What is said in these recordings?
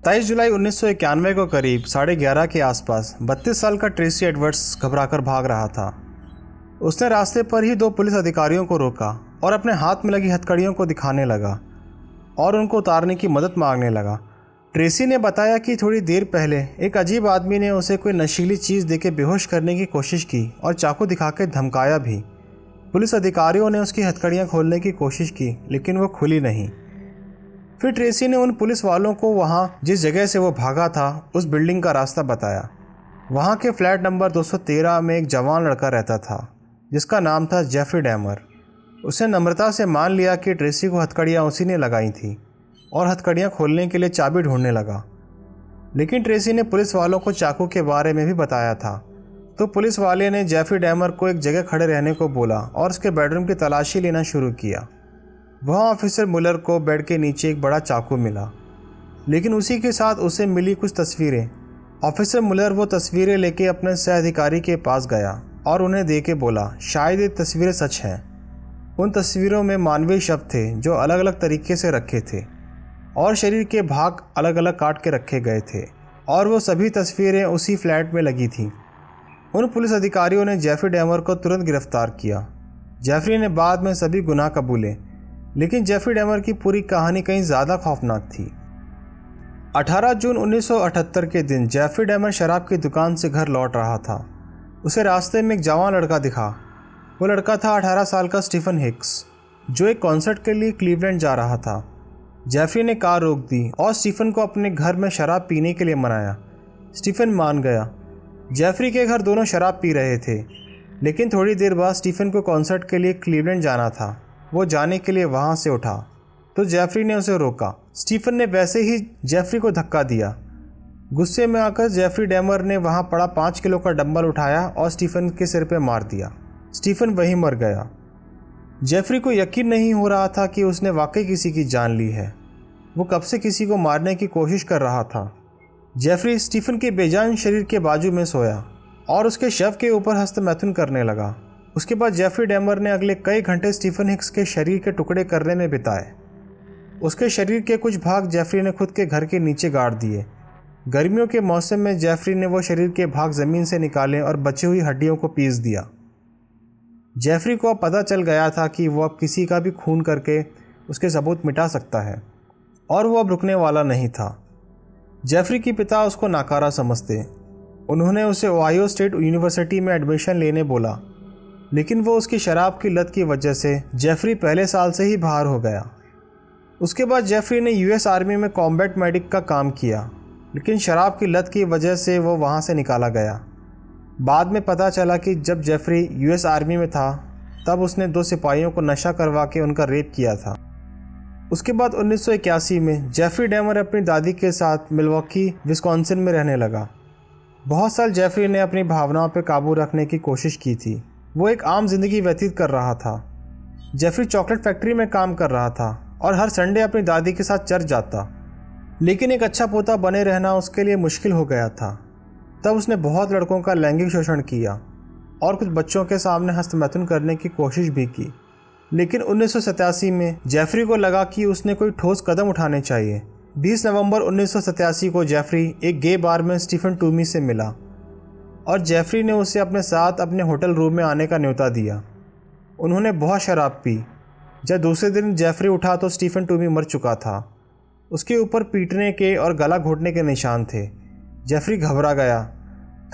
23 जुलाई 1991 को करीब 11:30 के आसपास 32 साल का ट्रेसी एडवर्ड्स घबराकर भाग रहा था। उसने रास्ते पर ही 2 पुलिस अधिकारियों को रोका और अपने हाथ में लगी हथकड़ियों को दिखाने लगा और उनको उतारने की मदद मांगने लगा। ट्रेसी ने बताया कि थोड़ी देर पहले एक अजीब आदमी ने उसे कोई नशीली चीज़ देके बेहोश करने की कोशिश की और चाकू दिखा के धमकाया भी। पुलिस अधिकारियों ने उसकी हथकड़ियाँ खोलने की कोशिश की, लेकिन वो खुली नहीं। फिर ट्रेसी ने उन पुलिस वालों को वहाँ जिस जगह से वो भागा था उस बिल्डिंग का रास्ता बताया। वहाँ के फ्लैट नंबर 213 में एक जवान लड़का रहता था जिसका नाम था जेफरी डैमर। उसने नम्रता से मान लिया कि ट्रेसी को हथकड़ियाँ उसी ने लगाई थी और हथकड़ियाँ खोलने के लिए चाबी ढूंढने लगा। लेकिन ट्रेसी ने पुलिस वालों को चाकू के बारे में भी बताया था, तो पुलिस वाले ने जेफरी डैमर को एक जगह खड़े रहने को बोला और उसके बेडरूम की तलाशी लेना शुरू किया। वहाँ ऑफिसर मुलर को बेड के नीचे एक बड़ा चाकू मिला, लेकिन उसी के साथ उसे मिली कुछ तस्वीरें। ऑफिसर मुलर वो तस्वीरें लेके अपने सह अधिकारी के पास गया और उन्हें दे के बोला, शायद ये तस्वीरें सच हैं। उन तस्वीरों में मानवीय शव थे जो अलग अलग तरीके से रखे थे और शरीर के भाग अलग अलग काट के रखे गए थे, और वो सभी तस्वीरें उसी फ्लैट में लगी थीं। उन पुलिस अधिकारियों ने जेफरी डैमर को तुरंत गिरफ्तार किया। जेफरी ने बाद में सभी गुनाह कबूले, लेकिन जेफरी डैमर की पूरी कहानी कहीं ज़्यादा खौफनाक थी। 18 जून 1978 के दिन जेफरी डैमर शराब की दुकान से घर लौट रहा था। उसे रास्ते में एक जवान लड़का दिखा। वो लड़का था 18 साल का स्टीफन हिक्स, जो एक कॉन्सर्ट के लिए क्लीवलैंड जा रहा था। जेफरी ने कार रोक दी और स्टीफन को अपने घर में शराब पीने के लिए मनाया। स्टीफन मान गया। जेफरी के घर दोनों शराब पी रहे थे, लेकिन थोड़ी देर बाद स्टीफन को कॉन्सर्ट के लिए क्लीवलैंड जाना था। वो जाने के लिए वहाँ से उठा तो जेफरी ने उसे रोका। स्टीफन ने वैसे ही जेफरी को धक्का दिया। गुस्से में आकर जेफरी डैमर ने वहाँ पड़ा 5 किलो का डंबल उठाया और स्टीफन के सिर पे मार दिया। स्टीफन वहीं मर गया। जेफरी को यकीन नहीं हो रहा था कि उसने वाकई किसी की जान ली है। वो कब से किसी को मारने की कोशिश कर रहा था। जेफरी स्टीफन के बेजान शरीर के बाजू में सोया और उसके शव के ऊपर हस्तमैथुन करने लगा। उसके बाद जेफरी डैमर ने अगले कई घंटे स्टीफन हिक्स के शरीर के टुकड़े करने में बिताए। उसके शरीर के कुछ भाग जेफरी ने खुद के घर के नीचे गाड़ दिए। गर्मियों के मौसम में जेफरी ने वो शरीर के भाग ज़मीन से निकाले और बची हुई हड्डियों को पीस दिया। जेफरी को अब पता चल गया था कि वो अब किसी का भी खून करके उसके सबूत मिटा सकता है, और वो अब रुकने वाला नहीं था। जेफरी के पिता उसको नाकारा समझते। उन्होंने उसे ओहायो स्टेट यूनिवर्सिटी में एडमिशन लेने बोला, लेकिन वो उसकी शराब की लत की वजह से जेफरी पहले साल से ही बाहर हो गया। उसके बाद जेफरी ने यूएस आर्मी में कॉम्बैट मेडिक का काम किया, लेकिन शराब की लत की वजह से वो वहाँ से निकाला गया। बाद में पता चला कि जब जेफरी यूएस आर्मी में था तब उसने 2 सिपाहियों को नशा करवा के उनका रेप किया था। उसके बाद 1981 में जेफरी डैमर अपनी दादी के साथ मिल्वॉकी विस्कॉन्सिन में रहने लगा। बहुत साल जेफरी ने अपनी भावनाओं पर काबू रखने की कोशिश की थी। वो एक आम जिंदगी व्यतीत कर रहा था। जेफरी चॉकलेट फैक्ट्री में काम कर रहा था और हर संडे अपनी दादी के साथ चर्च जाता, लेकिन एक अच्छा पोता बने रहना उसके लिए मुश्किल हो गया था। तब उसने बहुत लड़कों का लैंगिक शोषण किया और कुछ बच्चों के सामने हस्तमैथुन करने की कोशिश भी की। लेकिन 1987 में जेफरी को लगा कि उसने कोई ठोस कदम उठाने चाहिए। 20 नवंबर 1987 को जेफरी एक गे बार में स्टीफन टूमी से मिला और जेफरी ने उसे अपने साथ अपने होटल रूम में आने का न्योता दिया। उन्होंने बहुत शराब पी। जब दूसरे दिन जेफरी उठा तो स्टीफन टूमी मर चुका था। उसके ऊपर पीटने के और गला घोटने के निशान थे। जेफरी घबरा गया।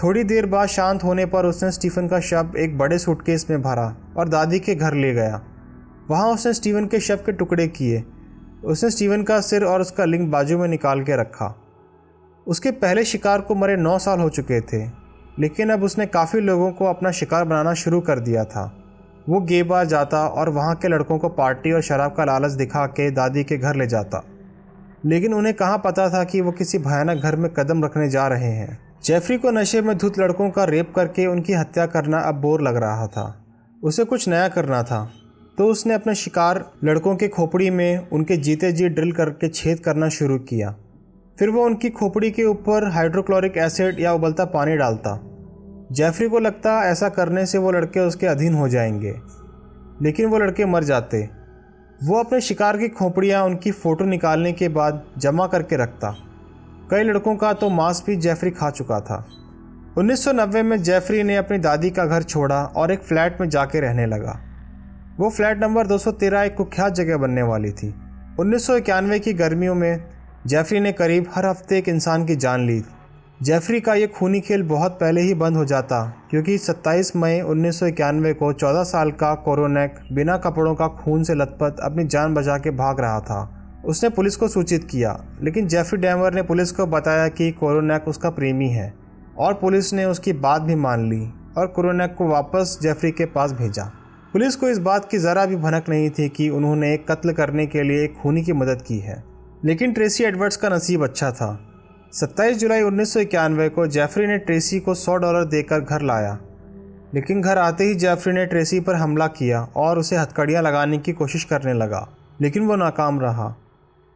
थोड़ी देर बाद शांत होने पर उसने स्टीफन का शव एक बड़े सूटकेस में भरा और दादी के घर ले गया। वहाँ उसने स्टीफन के शव के टुकड़े किए। उसने स्टीफन का सिर और उसका लिंग बाजू में निकाल के रखा। उसके पहले शिकार को मरे 9 साल हो चुके थे, लेकिन अब उसने काफ़ी लोगों को अपना शिकार बनाना शुरू कर दिया था। वो गे बार जाता और वहाँ के लड़कों को पार्टी और शराब का लालच दिखा के दादी के घर ले जाता, लेकिन उन्हें कहाँ पता था कि वो किसी भयानक घर में कदम रखने जा रहे हैं। जेफरी को नशे में धुत लड़कों का रेप करके उनकी हत्या करना अब बोर लग रहा था। उसे कुछ नया करना था, तो उसने अपने शिकार लड़कों के खोपड़ी में उनके जीते जी ड्रिल करके छेद करना शुरू किया। फिर वो उनकी खोपड़ी के ऊपर हाइड्रोक्लोरिक एसिड या उबलता पानी डालता। जेफरी को लगता ऐसा करने से वो लड़के उसके अधीन हो जाएंगे, लेकिन वो लड़के मर जाते। वो अपने शिकार की खोपड़ियाँ उनकी फ़ोटो निकालने के बाद जमा करके रखता कई लड़कों का तो मांस भी जेफरी खा चुका था। 1990 में जेफरी ने अपनी दादी का घर छोड़ा और एक फ्लैट में जाके रहने लगा। वो फ्लैट नंबर 213 एक कुख्यात जगह बनने वाली थी। 1991 की गर्मियों में जेफरी ने करीब हर हफ्ते एक इंसान की जान ली। जेफरी का ये खूनी खेल बहुत पहले ही बंद हो जाता, क्योंकि 27 मई 1991 को 14 साल का कोरोनेक बिना कपड़ों का खून से लथपथ अपनी जान बचा के भाग रहा था। उसने पुलिस को सूचित किया, लेकिन जेफरी डैमर ने पुलिस को बताया कि कोरोनेक उसका प्रेमी है और पुलिस ने उसकी बात भी मान ली और कोरोनेक को वापस जेफरी के पास भेजा। पुलिस को इस बात की ज़रा भी भनक नहीं थी कि उन्होंने एक कत्ल करने के लिए एक खूनी की मदद की है। लेकिन ट्रेसी एडवर्ड्स का नसीब अच्छा था। 27 जुलाई 1991 को जेफरी ने ट्रेसी को $100 देकर घर लाया, लेकिन घर आते ही जेफरी ने ट्रेसी पर हमला किया और उसे हथकड़ियाँ लगाने की कोशिश करने लगा, लेकिन वो नाकाम रहा।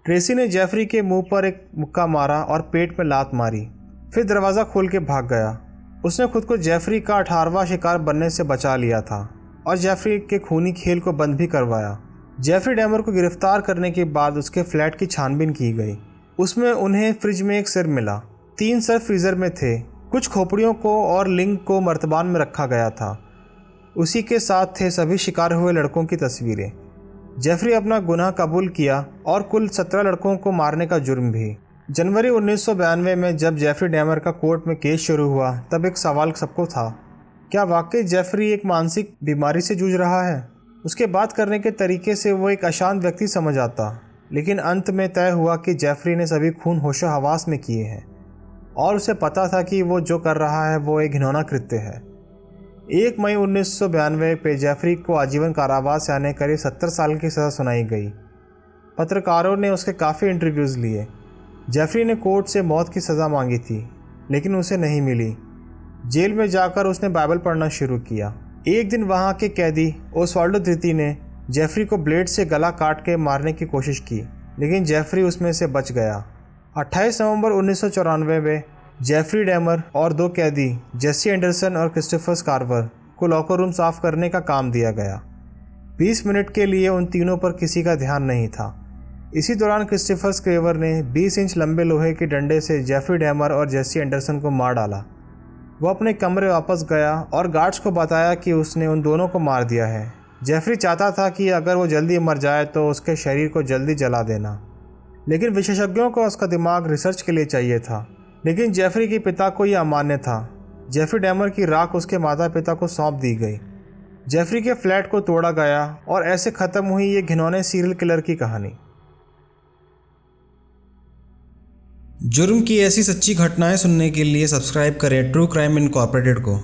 ट्रेसी ने जेफरी के मुंह पर एक मुक्का मारा और पेट में लात मारी, फिर दरवाज़ा खोल के भाग गया। उसने खुद को जेफरी का 18वां शिकार बनने से बचा लिया था और जेफरी के खूनी खेल को बंद भी करवाया। जेफरी डैमर को गिरफ्तार करने के बाद उसके फ्लैट की छानबीन की गई। उसमें उन्हें फ्रिज में एक सिर मिला, 3 सर फ्रीज़र में थे, कुछ खोपड़ियों को और लिंग को मर्तबान में रखा गया था। उसी के साथ थे सभी शिकार हुए लड़कों की तस्वीरें। जेफरी अपना गुनाह कबूल किया और कुल 17 लड़कों को मारने का जुर्म भी। जनवरी 1992 में जब जेफरी डैमर का कोर्ट में केस शुरू हुआ, तब एक सवाल सबको था, क्या वाकई जेफरी एक मानसिक बीमारी से जूझ रहा है? उसके बात करने के तरीके से वो एक अशांत व्यक्ति समझ आता, लेकिन अंत में तय हुआ कि जेफरी ने सभी खून होशो हवास में किए हैं और उसे पता था कि वो जो कर रहा है वो एक घिनौना कृत्य है। 1 मई 1992 पे जेफरी को आजीवन कारावास यानी करीब 70 साल की सज़ा सुनाई गई। पत्रकारों ने उसके काफ़ी इंटरव्यूज़ लिए। जेफरी ने कोर्ट से मौत की सज़ा मांगी थी, लेकिन उसे नहीं मिली। जेल में जाकर उसने बाइबल पढ़ना शुरू किया। एक दिन वहाँ के कैदी ओस्वाल्डो धृति ने जेफरी को ब्लेड से गला काट के मारने की कोशिश की, लेकिन जेफरी उसमें से बच गया। 28 नवंबर 1994 में जेफरी डैमर और 2 कैदी जेसी एंडरसन और क्रिस्टोफर स्कारवर को लॉकर रूम साफ करने का काम दिया गया। 20 मिनट के लिए उन तीनों पर किसी का ध्यान नहीं था। इसी दौरान क्रिस्टोफर स्क्रेवर ने 20 इंच लंबे लोहे के डंडे से जेफरी डैमर और जेसी एंडरसन को मार डाला। वो अपने कमरे वापस गया और गार्ड्स को बताया कि उसने उन दोनों को मार दिया है। जेफरी चाहता था कि अगर वो जल्दी मर जाए तो उसके शरीर को जल्दी जला देना, लेकिन विशेषज्ञों को उसका दिमाग रिसर्च के लिए चाहिए था। लेकिन जेफरी के पिता को यह अमान्य था। जेफरी डैमर की राख उसके माता पिता को सौंप दी गई। जेफरी के फ्लैट को तोड़ा गया और ऐसे ख़त्म हुई ये घिनौने सीरियल किलर की कहानी। जुर्म की ऐसी सच्ची घटनाएं सुनने के लिए सब्सक्राइब करें ट्रू क्राइम इनकॉर्पोरेटेड को।